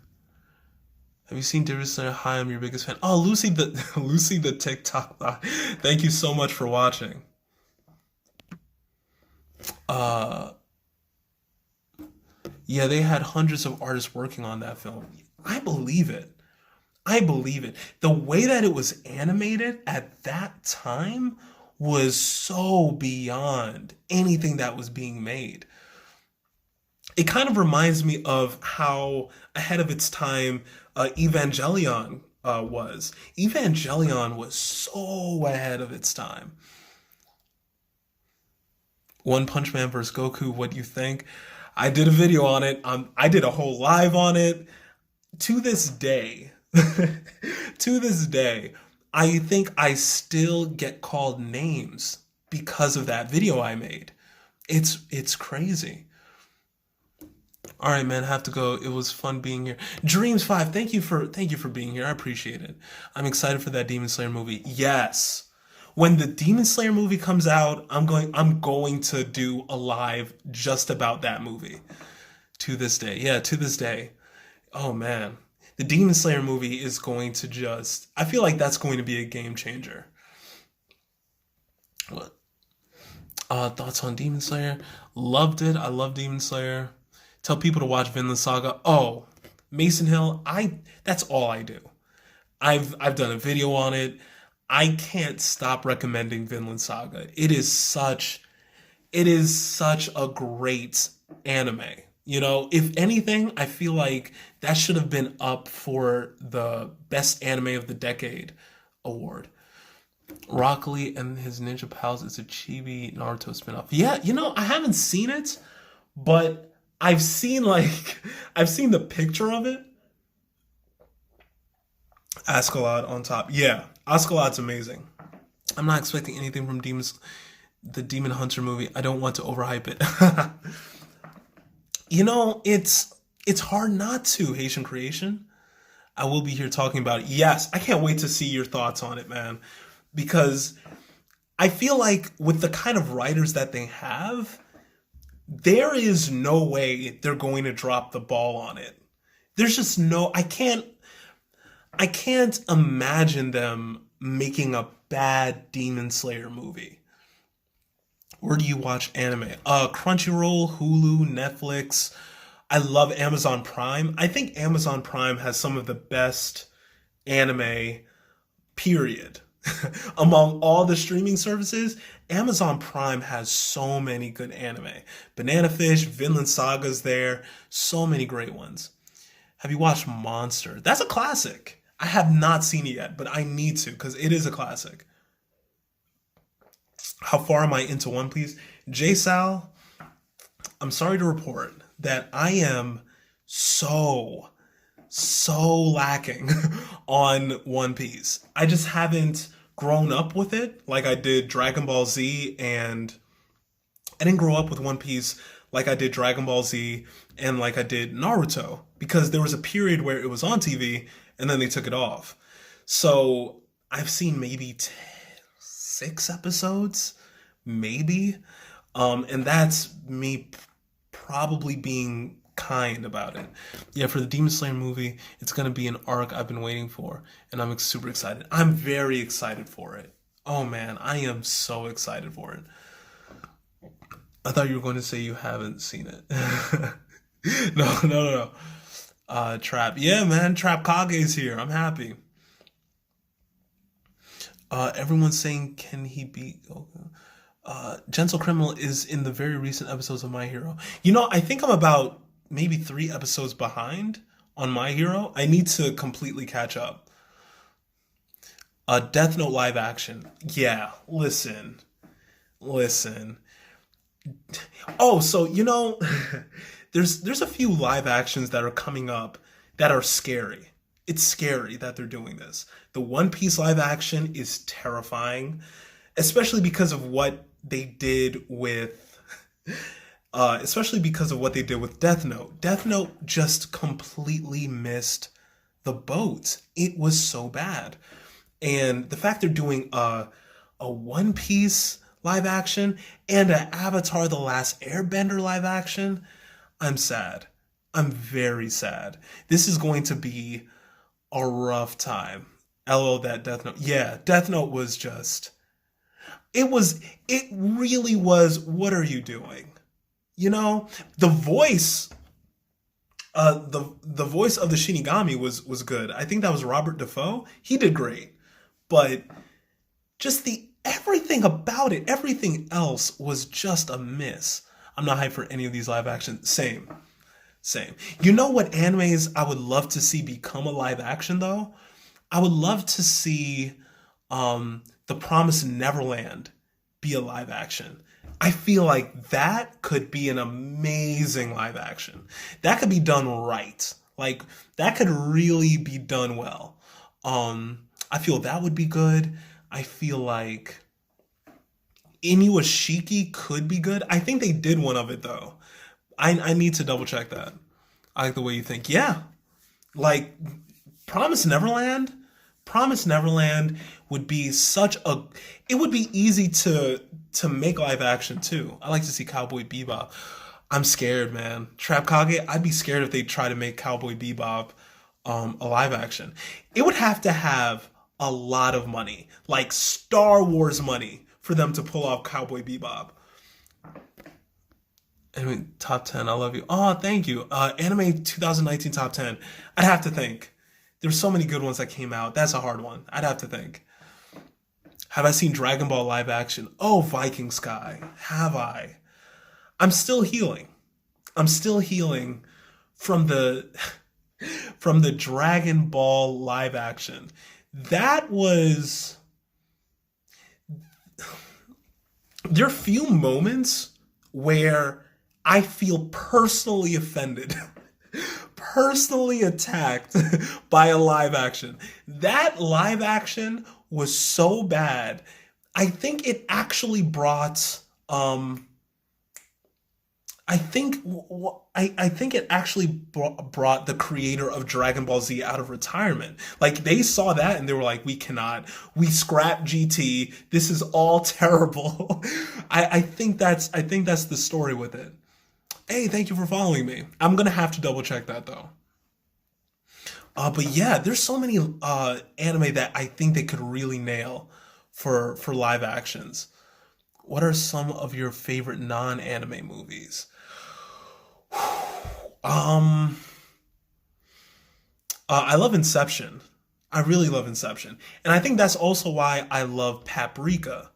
Have you seen Demon Slayer? Hi, I'm your biggest fan. Oh, Lucy the Lucy the TikTok bot. Thank you so much for watching. Uh, yeah, they had hundreds of artists working on that film. I believe it. I believe it. The way that it was animated at that time was so beyond anything that was being made. It kind of reminds me of how ahead of its time Evangelion was. Evangelion was so ahead of its time. One Punch Man versus Goku, what do you think? I did a video on it. I did a whole live on it. To this day, to this day, I think I still get called names because of that video I made. It's crazy. All right, man, have to go. It was fun being here. Dreams 5, thank you for being here. I appreciate it. I'm excited for that Demon Slayer movie. Yes. When the Demon Slayer movie comes out, I'm going to do a live just about that movie. To this day. Yeah, to this day. Oh man. The Demon Slayer movie is going to just I feel like that's going to be a game changer. What? Thoughts on Demon Slayer? Loved it. I love Demon Slayer. Tell people to watch Vinland Saga. Oh, Mason Hill. I That's all I do. I've done a video on it. I can't stop recommending Vinland Saga. It is such a great anime. If anything, I feel like that should have been up for the best anime of the decade award. Rock Lee and his Ninja Pals is a chibi Naruto spinoff. Yeah, I haven't seen it, but I've seen I've seen the picture of it. Askeladd on top. Yeah, Askeladd's amazing. I'm not expecting anything from the Demon Hunter movie. I don't want to overhype it. It's hard not to, Haitian Creation. I will be here talking about it. Yes, I can't wait to see your thoughts on it, man. Because I feel like with the kind of writers that they have, there is no way they're going to drop the ball on it. There's just no I can't imagine them making a bad Demon Slayer movie. Where do you watch anime? Crunchyroll, Hulu, Netflix. I love Amazon Prime. I think Amazon Prime has some of the best anime, period. Among all the streaming services, Amazon Prime has so many good anime. Banana Fish, Vinland Saga's there, so many great ones. Have you watched Monster? That's a classic. I have not seen it yet, but I need to because it is a classic. How far am I into One Piece? J Sal, I'm sorry to report that I am so, so lacking on One Piece. I just haven't grown up with it like I did Dragon Ball Z, and I didn't grow up with One Piece like I did Dragon Ball Z and like I did Naruto because there was a period where it was on TV and then they took it off. So I've seen maybe 6 episodes, maybe. And that's me probably being kind about it. Yeah, for the Demon Slayer movie, it's going to be an arc I've been waiting for, and I'm super excited. I'm very excited for it. Oh man, I am so excited for it. I thought you were going to say you haven't seen it. No, no, no, no. Trap. Yeah, man, Trap Kage's here. I'm happy. Everyone's saying, can he be... Okay. Gentle Criminal is in the very recent episodes of My Hero. I think I'm about maybe 3 episodes behind on My Hero. I need to completely catch up. Death Note live action. Yeah, listen. Oh, so there's a few live actions that are coming up that are scary. It's scary that they're doing this. The One Piece live action is terrifying, especially because of what they did with Death Note. Death Note just completely missed the boat. It was so bad. And the fact they're doing a One Piece live action and an Avatar The Last Airbender live action, I'm sad. I'm very sad. This is going to be a rough time. LOL that Death Note. Yeah, Death Note was just it really was, what are you doing? The voice the voice of the Shinigami was good. I think that was Robert Defoe. He did great. But just the everything about it, everything else was just a miss. I'm not hyped for any of these live action. Same. You know what animes I would love to see become a live action though? I would love to see The Promised Neverland be a live action. I feel like that could be an amazing live action. That could be done right. Like that could really be done well. I feel that would be good. I feel like Inuashiki could be good. I think they did one of it though. I need to double check that. I like the way you think. Yeah, like Promise Neverland. Promise Neverland would be such a. It would be easy to make live action too. I like to see Cowboy Bebop. I'm scared, man. Trap Kage. I'd be scared if they try to make Cowboy Bebop a live action. It would have to have a lot of money, like Star Wars money, for them to pull off Cowboy Bebop. Anime top 10. I love you. Oh, thank you. Anime 2019 top 10. I'd have to think. There's so many good ones that came out. That's a hard one. I'd have to think. Have I seen Dragon Ball live action? Oh, Viking Sky. Have I? I'm still healing. I'm still healing from the from the Dragon Ball live action. That was there are few moments where I feel personally offended, personally attacked by a live action. That live action was so bad. I think it actually brought I think it actually brought the creator of Dragon Ball Z out of retirement. Like they saw that and they were like, we scrapped GT. This is all terrible. I think that's the story with it. Hey, thank you for following me. I'm gonna have to double check that though. But yeah, there's so many anime that I think they could really nail for live actions. What are some of your favorite non-anime movies? I love Inception. I really love Inception. And I think that's also why I love Paprika.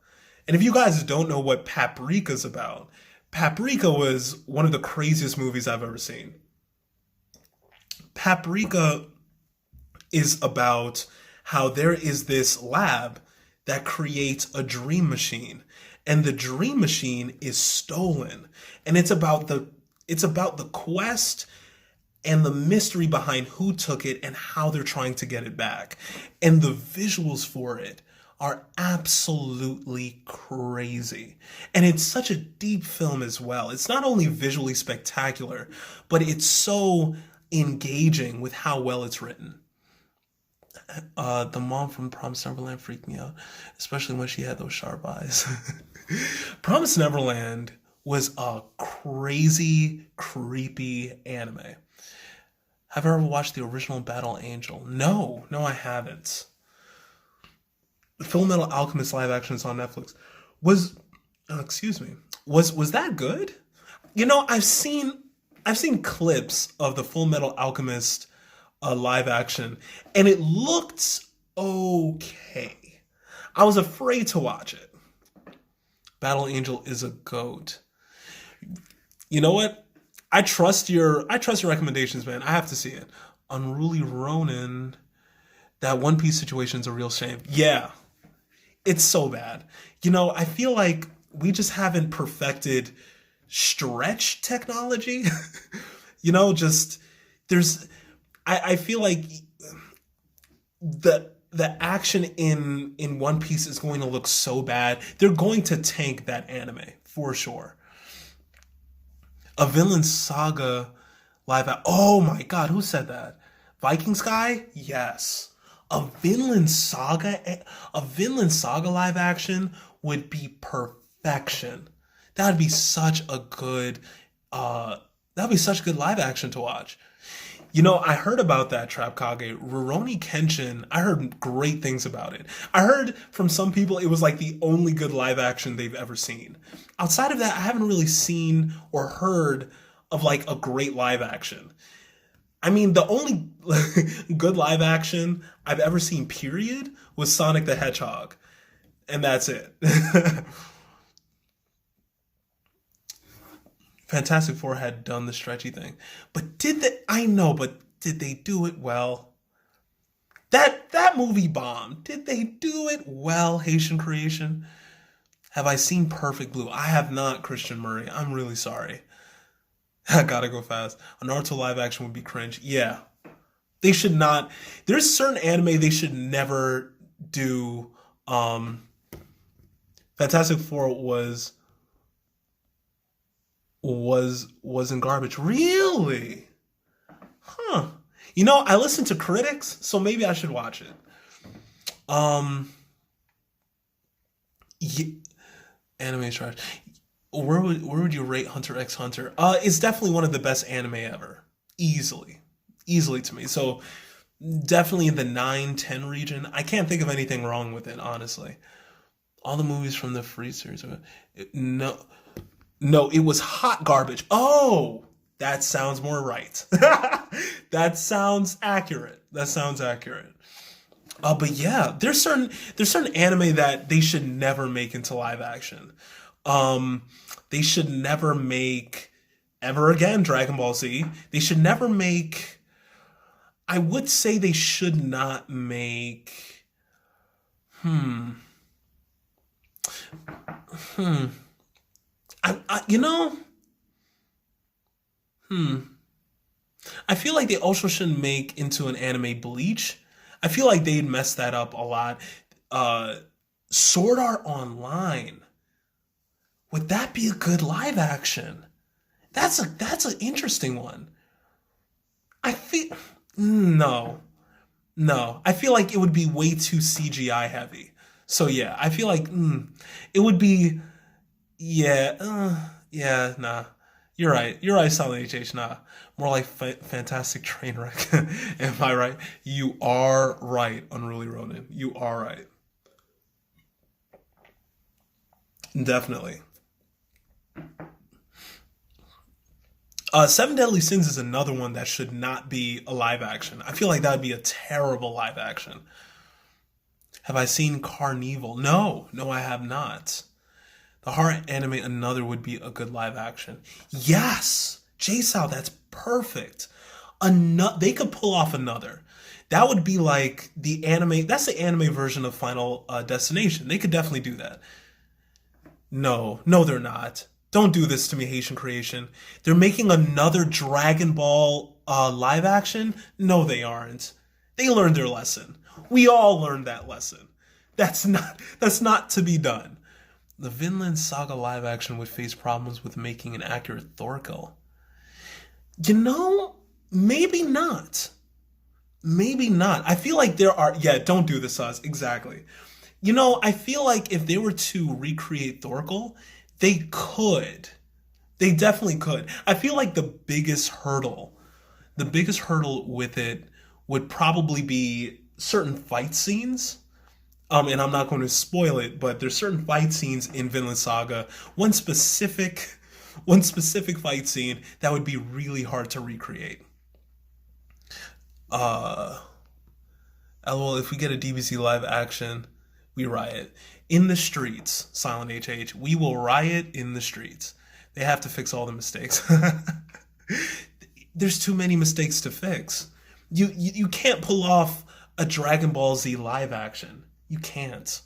And if you guys don't know what Paprika's about, Paprika was one of the craziest movies I've ever seen. Paprika is about how there is this lab that creates a dream machine, and the dream machine is stolen. And it's about the quest and the mystery behind who took it and how they're trying to get it back. And the visuals for it are absolutely crazy. And it's such a deep film as well. It's not only visually spectacular, but it's so engaging with how well it's written. The mom from Promise Neverland freaked me out, especially when she had those sharp eyes. Promise Neverland was a crazy, creepy anime. Have I ever watched the original Battle Angel? No, I haven't. Full Metal Alchemist live action is on Netflix. Excuse me, was that good? I've seen clips of the Full Metal Alchemist live action, and it looked okay. I was afraid to watch it. Battle Angel is a goat. You know what? I trust your recommendations, man. I have to see it. Unruly Ronin. That One Piece situation's a real shame. Yeah, it's so bad. I feel like we just haven't perfected stretch technology. Just there's. I feel like the action in One Piece is going to look so bad. They're going to tank that anime for sure. A Villain Saga live out. Oh my god, who said that? Viking Sky? Yes. A Vinland Saga live action would be perfection. That would be such a good live action to watch. I heard about that, Trap Kage. Rurouni Kenshin, I heard great things about it. I heard from some people it was like the only good live action they've ever seen. Outside of that, I haven't really seen or heard of like a great live action. I mean, the only good live action I've ever seen, period, was Sonic the Hedgehog. And that's it. Fantastic Four had done the stretchy thing. But did they do it well? That movie bombed. Did they do it well, Haitian Creation? Have I seen Perfect Blue? I have not, Christian Murray. I'm really sorry. I gotta go fast. A Naruto live action would be cringe. Yeah. They should not. There's certain anime they should never do. Fantastic Four was in garbage. Really? Huh. You know, I listen to critics, so maybe I should watch it. Um, ye- Anime is trash. Where would you rate Hunter x Hunter? It's definitely one of the best anime ever, easily, easily to me. So definitely in the 9-10 region. I can't think of anything wrong with it, honestly. All the movies from the free series. No, no, it was hot garbage. Oh, that sounds more right. That sounds accurate. That sounds accurate. But yeah, there's certain anime that they should never make into live action. Um, they should never make ever again Dragon Ball Z. They should never make. I would say they should not make. Hmm. Hmm. You know. Hmm. I feel like they also shouldn't make into an anime Bleach. I feel like they'd mess that up a lot. Uh, Sword Art Online. Would that be a good live action? That's an interesting one. I feel no, no. I feel like it would be way too CGI heavy. So yeah, I feel like it would be yeah, yeah, nah. You're right. You're right, Silent HH. Nah, more like Fantastic Trainwreck. Am I right? You are right, Unruly Ronin. You are right. Definitely. Seven Deadly Sins is another one that should not be a live action. I feel like that would be a terrible live action. Have I seen Carnival? No, no, I have not. The horror anime, another would be a good live action. Yes, J-Sao, that's perfect. They could pull off another. That would be like the anime. That's the anime version of Final Destination. They could definitely do that. No, no, they're not. Don't do this to me, Haitian Creation. They're making another Dragon Ball live action? No, they aren't. They learned their lesson. We all learned that lesson. That's not to be done. The Vinland Saga live action would face problems with making an accurate Thorkel. You know, maybe not. Maybe not. I feel like there are. Yeah, don't do this, us. Exactly. You know, I feel like if they were to recreate Thorkel, they could. They definitely could. I feel like the biggest hurdle with it would probably be certain fight scenes. And I'm not going to spoil it, but there's certain fight scenes in Vinland Saga. One specific, one specific fight scene that would be really hard to recreate. Uh, LOL, if we get a DBZ live action, we riot. In the streets, Silent HH. We will riot in the streets. They have to fix all the mistakes. There's too many mistakes to fix. You can't pull off a Dragon Ball Z live action. You can't.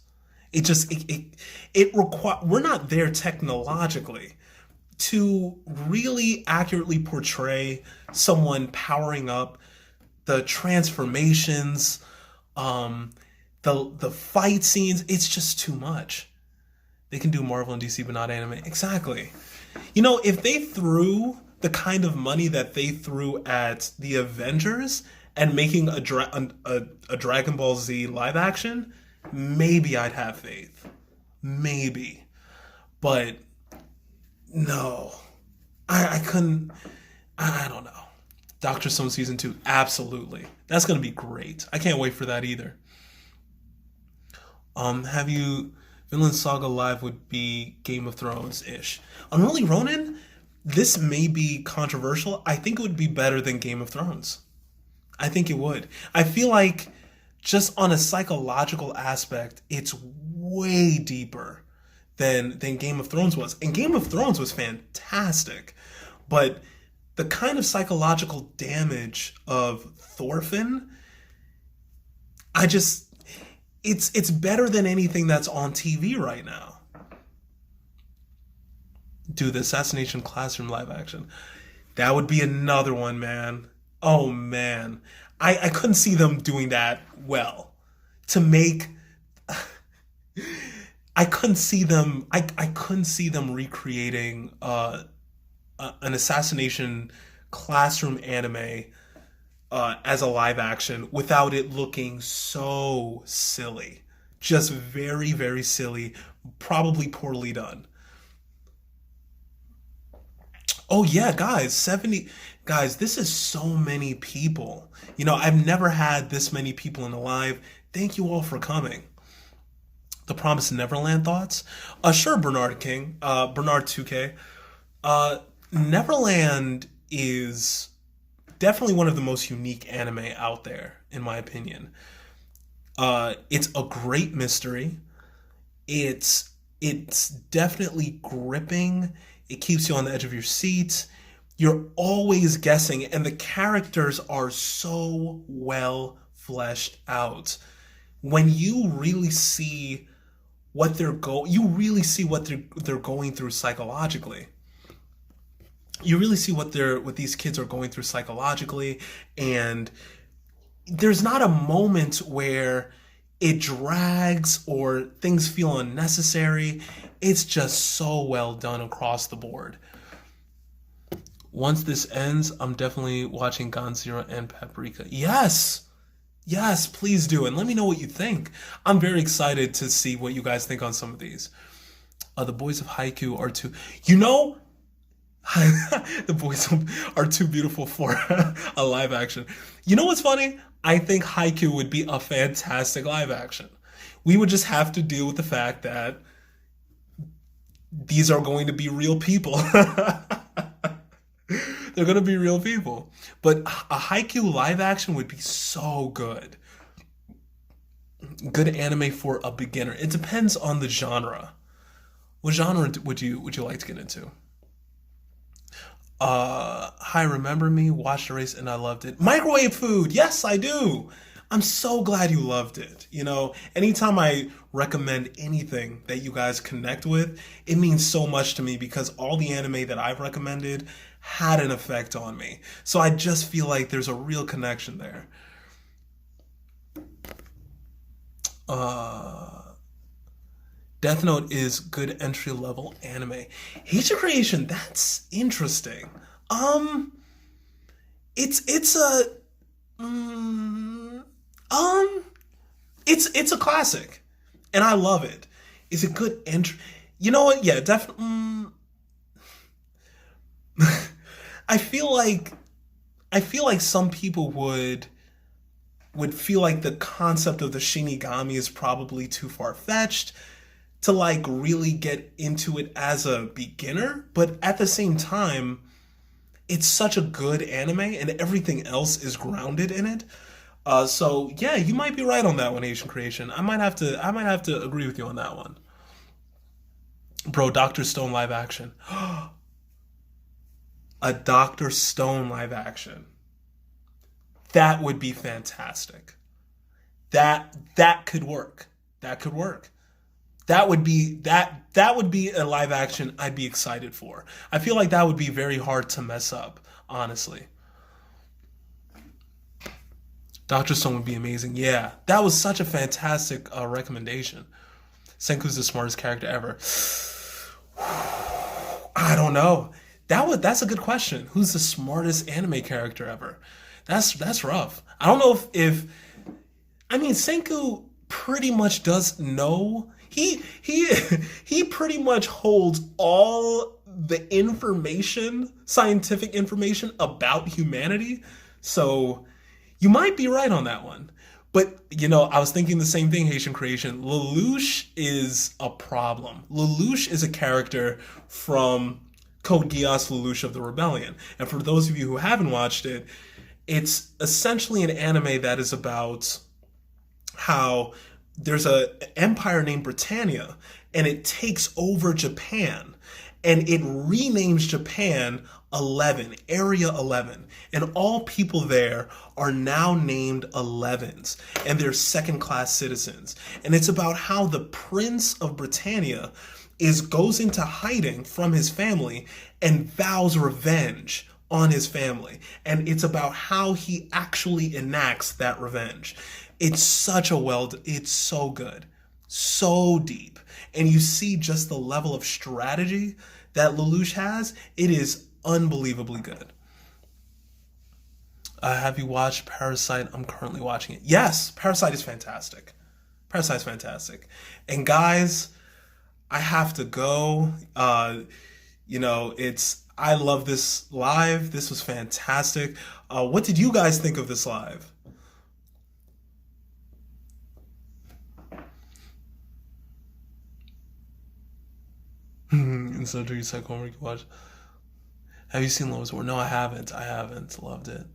It require we're not there technologically to really accurately portray someone powering up the transformations, um, the fight scenes. It's just too much. They can do Marvel and DC, but not anime. Exactly. You know, if they threw the kind of money that they threw at the Avengers and making a Dragon Ball Z live action, maybe I'd have faith. Maybe. But no. I couldn't. I don't know. Doctor Stone season 2, absolutely. That's gonna be great. I can't wait for that either. Have you Vinland Saga Live would be Game of Thrones ish. Unruly Ronin, this may be controversial. I think it would be better than Game of Thrones. I think it would. I feel like just on a psychological aspect, it's way deeper than Game of Thrones was. And Game of Thrones was fantastic. But the kind of psychological damage of Thorfinn, I just it's better than anything that's on TV right now. Do the Assassination Classroom live action. That would be another one, man. Oh man. I couldn't see them doing that well. To make I couldn't see them recreating an assassination classroom anime as a live action without it looking so silly. Just very, very silly, probably poorly done. Oh yeah, guys, 70 guys, this is so many people. I've never had this many people in a live. Thank you all for coming. The Promised Neverland thoughts? Sure, Bernard King, Bernard 2K. Uh, Neverland is definitely one of the most unique anime out there, in my opinion. It's a great mystery. It's definitely gripping. It keeps you on the edge of your seat. You're always guessing, and the characters are so well fleshed out. When you really see you really see what they're going through psychologically. You really see what these kids are going through psychologically, and there's not a moment where it drags or things feel unnecessary. It's just so well done across the board. Once this ends, I'm definitely watching Gonzero and Paprika. Yes! Yes, please do. And let me know what you think. I'm very excited to see what you guys think on some of these. The boys of Haiku are too... You know, the boys are too beautiful for a live action. You know what's funny? I think Haiku would be a fantastic live action. We would just have to deal with the fact that these are going to be real people. They're going to be real people. But a Haiku live action would be so good. Good anime for a beginner. It depends on the genre. What genre would you like to get into? Hi, remember me? Watched the race and I loved it. Microwave food. Yes, I do. I'm so glad you loved it. Anytime I recommend anything that you guys connect with, it means so much to me because all the anime that I've recommended had an effect on me. So I just feel like there's a real connection there. Death Note is good entry level anime. Hatia Creation, that's interesting. It's a it's a classic, and I love it. Is it good entry? You know what? Yeah, definitely. I feel like some people would feel like the concept of the Shinigami is probably too far fetched to like really get into it as a beginner, but at the same time, it's such a good anime and everything else is grounded in it. So yeah, you might be right on that one, Asian Creation. I might have to agree with you on that one. Bro, Dr. Stone live action. A Dr. Stone live action. That would be fantastic. That could work. That could work. That would be a live action I'd be excited for. I feel like that would be very hard to mess up, honestly. Dr. Stone would be amazing. Yeah, that was such a fantastic recommendation. Senku's the smartest character ever. I don't know. That's a good question. Who's the smartest anime character ever? That's rough. I don't know if I mean Senku pretty much does know. He pretty much holds all the information, scientific information about humanity. So you might be right on that one. But, I was thinking the same thing, Haitian Creation. Lelouch is a problem. Lelouch is a character from Code Geass Lelouch of the Rebellion. And for those of you who haven't watched it, it's essentially an anime that is about how there's a empire named Britannia, and it takes over Japan, and it renames Japan 11, Area 11, and all people there are now named 11s, and they're second-class citizens. And it's about how the Prince of Britannia goes into hiding from his family and vows revenge on his family. And it's about how he actually enacts that revenge. It's it's so good, so deep. And you see just the level of strategy that Lelouch has. It is unbelievably good. Have you watched Parasite? I'm currently watching it. Yes, Parasite is fantastic. Parasite's fantastic. And guys, I have to go. It's I love this live. This was fantastic. What did you guys think of this live? And so do you second homework you watch? Have you seen Lois War? No, I haven't. I haven't. Loved it.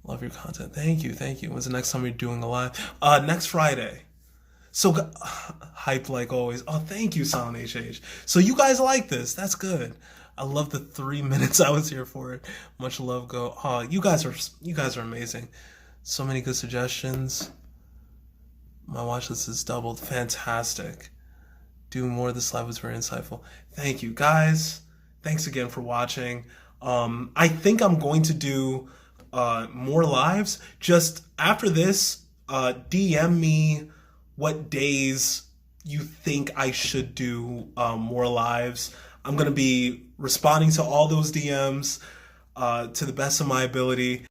Love your content. Thank you. Thank you. When's the next time you're doing a live? Next Friday. So hyped like always. Oh, thank you, Silent HH. So you guys like this? That's good. I love the 3 minutes I was here for it. Much love. Go. Oh, you guys are amazing. So many good suggestions. My watch list is doubled. Fantastic. Doing more of this live was very insightful. Thank you, guys. Thanks again for watching. I think I'm going to do more lives. Just after this, DM me what days you think I should do more lives. I'm going to be responding to all those DMs to the best of my ability.